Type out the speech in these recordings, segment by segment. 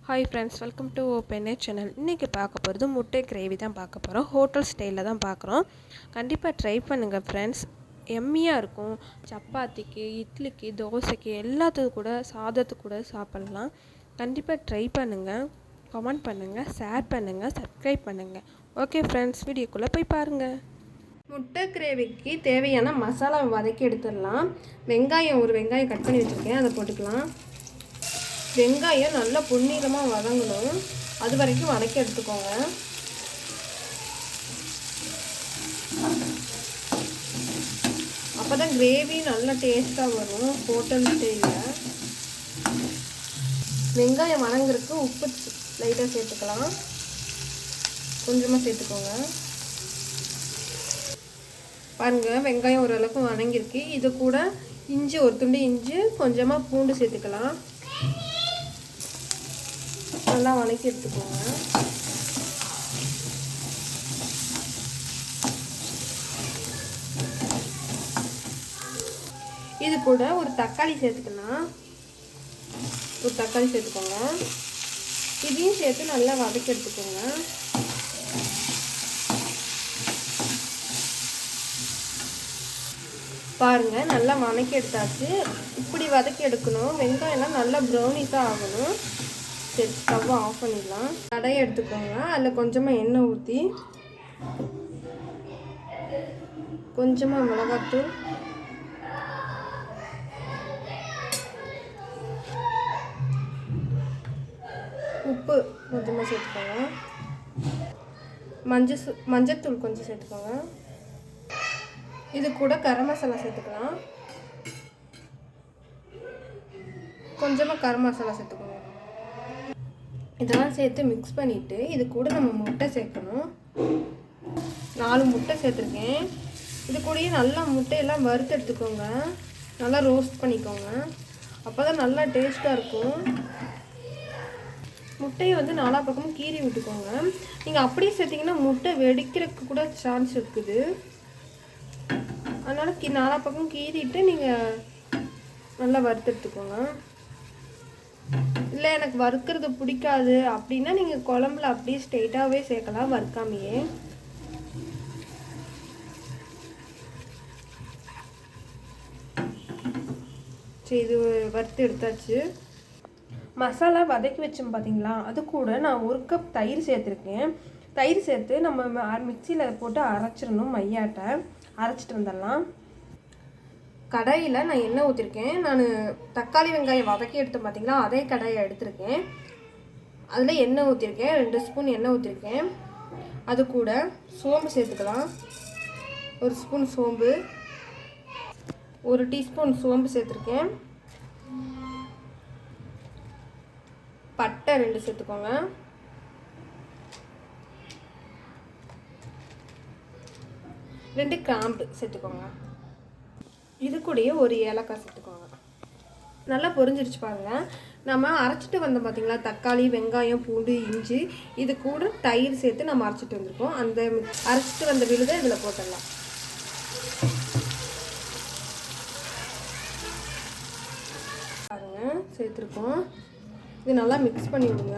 Hi friends, welcome to open channel. இன்றைக்கி பார்க்க போகிறது முட்டை கிரேவி தான் பார்க்க போகிறோம். ஹோட்டல் ஸ்டைலில் தான் பார்க்குறோம். கண்டிப்பாக ட்ரை பண்ணுங்கள் ஃப்ரெண்ட்ஸ். எம்மியாக இருக்கும். சப்பாத்திக்கு, இட்லிக்கு, தோசைக்கு எல்லாத்துக்கும் கூட, சாதத்துக்கு கூட சாப்பிட்லாம். கண்டிப்பாக ட்ரை பண்ணுங்கள், கமெண்ட் பண்ணுங்கள், ஷேர் பண்ணுங்கள், சப்ஸ்கிரைப் பண்ணுங்கள். ஓகே ஃப்ரெண்ட்ஸ், வீடியோக்குள்ளே போய் பாருங்கள். முட்டை கிரேவிக்கு தேவையான மசாலா வதக்கி எடுத்துடலாம். வெங்காயம், ஒரு வெங்காயம் கட் பண்ணி வச்சுருக்கேன், அதை போட்டுக்கலாம். வெங்காயம் நல்லா பொன்னிறமாக வதங்கணும், அது வரைக்கும் வதக்கி எடுத்துக்கோங்க. அப்போ தான் கிரேவி நல்லா டேஸ்ட்டாக வரும் ஹோட்டல் ஸ்டைலில். வெங்காயம் வதங்குறதுக்கு உப்பு லைட்டாக சேர்த்துக்கலாம், கொஞ்சமாக சேர்த்துக்கோங்க. பாருங்கள், வெங்காயம் ஓரளவுக்கு வதங்கிருக்கு. இது கூட இஞ்சி, ஒரு துண்டு இஞ்சி, கொஞ்சமாக பூண்டு சேர்த்துக்கலாம். நல்லா வதக்கி எடுத்துக்கோங்க. இது கூட ஒரு தக்காளி சேர்த்துக்கலாம். ஒரு தக்காளி சேர்த்துக்கோங்க. இதையும் சேர்த்து நல்லா வதக்கி எடுத்துக்கோங்க. பாருங்க, நல்லா வதக்கி எடுத்தாச்சு. இப்படி வதக்கி எடுக்கணும். வெங்காயம்லாம் நல்லா ப்ரௌனிஸாக ஆகணும். சரி, ஸ்டவ்வை ஆஃப் பண்ணிடலாம். கடாயை எடுத்துக்கோங்க. அதில் கொஞ்சமாக எண்ணெய் ஊற்றி, கொஞ்சமாக மிளகாத்தூள், உப்பு கொஞ்சமாக சேர்த்துக்கோங்க. மஞ்சத்தூள் கொஞ்சம் சேர்த்துக்கோங்க. இது கூட கரம் மசாலா சேர்த்துக்கலாம். கொஞ்சமாக கரம் மசாலா சேர்த்துக்கோங்க. இதெல்லாம் சேர்த்து மிக்ஸ் பண்ணிவிட்டு இது கூட நம்ம முட்டை சேர்க்கணும். 4 முட்டை சேர்த்துருக்கேன். இது கூடயே நல்லா முட்டையெல்லாம் வறுத்து எடுத்துக்கோங்க. நல்லா ரோஸ்ட் பண்ணிக்கோங்க, அப்போ தான் நல்லா டேஸ்ட்டாக இருக்கும். முட்டையை வந்து 4 பக்கமும் கீறி விட்டுக்கோங்க. நீங்கள் அப்படியே சேர்த்திங்கன்னா முட்டை வெடிக்கிறதுக்கு கூட சான்ஸ் இருக்குது. அதனால் 4 பக்கம் கீறிட்டு நீங்கள் நல்லா வறுத்து எடுத்துக்கோங்க. இல்லை, எனக்கு வறுக்கிறது பிடிக்காது அப்படின்னா நீங்கள் குழம்புல அப்படியே ஸ்ட்ரெயிட்டாகவே சேர்க்கலாம், வறுக்காமையே. சரி, இது வறுத்து எடுத்தாச்சு. மசாலா வதக்கி வச்சோம் பார்த்தீங்களா, அது கூட நான் 1 கப் தயிர் சேர்த்துருக்கேன். தயிர் சேர்த்து நம்ம மிக்சியில் போட்டு அரைச்சிடணும். மையாட்டை அரைச்சிட்டு வந்துடலாம். கடாயில் நான் எண்ணெய் ஊற்றிருக்கேன். நான் தக்காளி வெங்காயம் வதக்கி எடுத்தேன் பார்த்தீங்களா, அதே கடாயை எடுத்திருக்கேன். அதில் எண்ணெய் ஊற்றிருக்கேன். 2 ஸ்பூன் எண்ணெய் ஊற்றிருக்கேன். அது கூட சோம்பு சேர்த்துக்கலாம். 1 ஸ்பூன் சோம்பு, 1 டீஸ்பூன் சோம்பு சேர்த்துருக்கேன். பட்டை 2 சேர்த்துக்கோங்க. ரெண்டு கிராம்பு சேர்த்துக்கோங்க. இது கூடயே 1 ஏலக்காய் சேர்த்துக்கோங்க. நல்லா பொரிஞ்சிருச்சு பாருங்கள். நம்ம அரைச்சிட்டு வந்தோம் பார்த்தீங்களா, தக்காளி, வெங்காயம், பூண்டு, இஞ்சி, இது கூட தயிர் சேர்த்து நம்ம அரைச்சிட்டு வந்திருக்கோம். அந்த அரைச்சிட்டு வந்த விழுதை இதில் போட்டுடலாம். பாருங்கள், சேர்த்துருக்கோம். இது நல்லா மிக்ஸ் பண்ணி விடுங்க.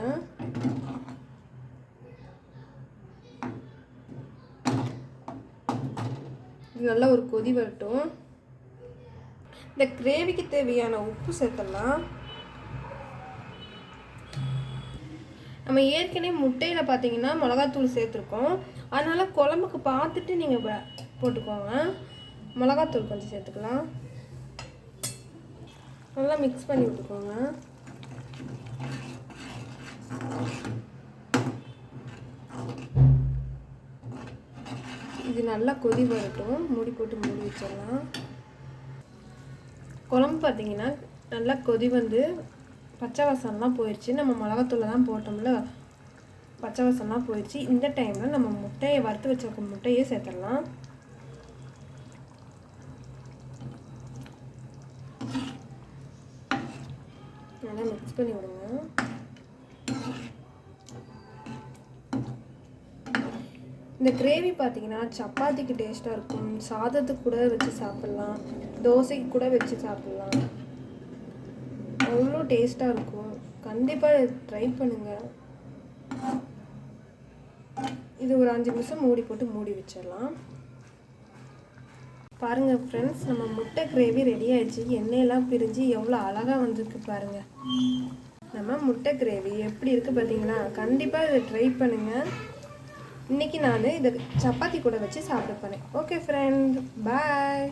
இது நல்லா ஒரு கொதி வரட்டும். இந்த கிரேவிக்கு தேவையான உப்பு சேர்த்துடலாம். நம்ம ஏற்கனவே முட்டையில் பார்த்தீங்கன்னா மிளகாத்தூள் சேர்த்துருக்கோம். அதனால் குழம்புக்கு பார்த்துட்டு நீங்கள் போட்டுக்கோங்க. மிளகாத்தூள் கொஞ்சம் சேர்த்துக்கலாம். நல்லா மிக்ஸ் பண்ணி விட்டுக்கோங்க. இது நல்லா கொதி வரட்டும். மூடி போட்டு மூடி வச்சிடலாம். குழம்பு பார்த்தீங்கன்னா நல்லா கொதி வந்து பச்சை வாசம்லாம் போயிடுச்சு. நம்ம மிளகாத்தூளை தான் போட்டோம்ல, பச்சை வாசம்லாம் போயிடுச்சு. இந்த டைமில் நம்ம முட்டையை வறுத்து வச்ச முட்டையே சேர்த்துடலாம். நல்லா மிக்ஸ் பண்ணி விடுங்க. இந்த கிரேவி பார்த்தீங்கன்னா சப்பாத்திக்கு டேஸ்ட்டாக இருக்கும், சாதத்துக்கு கூட வச்சு சாப்பிட்லாம், தோசைக்கு கூட வச்சு சாப்பிட்லாம். அவ்வளோ டேஸ்ட்டாக இருக்கும். கண்டிப்பாக ட்ரை பண்ணுங்கள். இது ஒரு 5 நிமிஷம் மூடி போட்டு மூடி வச்சிடலாம். பாருங்கள் ஃப்ரெண்ட்ஸ், நம்ம முட்டை கிரேவி ரெடி ஆயிடுச்சு. எண்ணெயெல்லாம் பிரிஞ்சு எவ்வளோ அழகாக வந்திருக்கு பாருங்கள். நம்ம முட்டை கிரேவி எப்படி இருக்குது பார்த்தீங்களா? கண்டிப்பாக இதை ட்ரை பண்ணுங்கள். இன்றைக்கி நான் இதை சப்பாத்தி கூட வச்சு சாப்பிட போகிறேன். ஓகே ஃப்ரெண்ட், பாய்.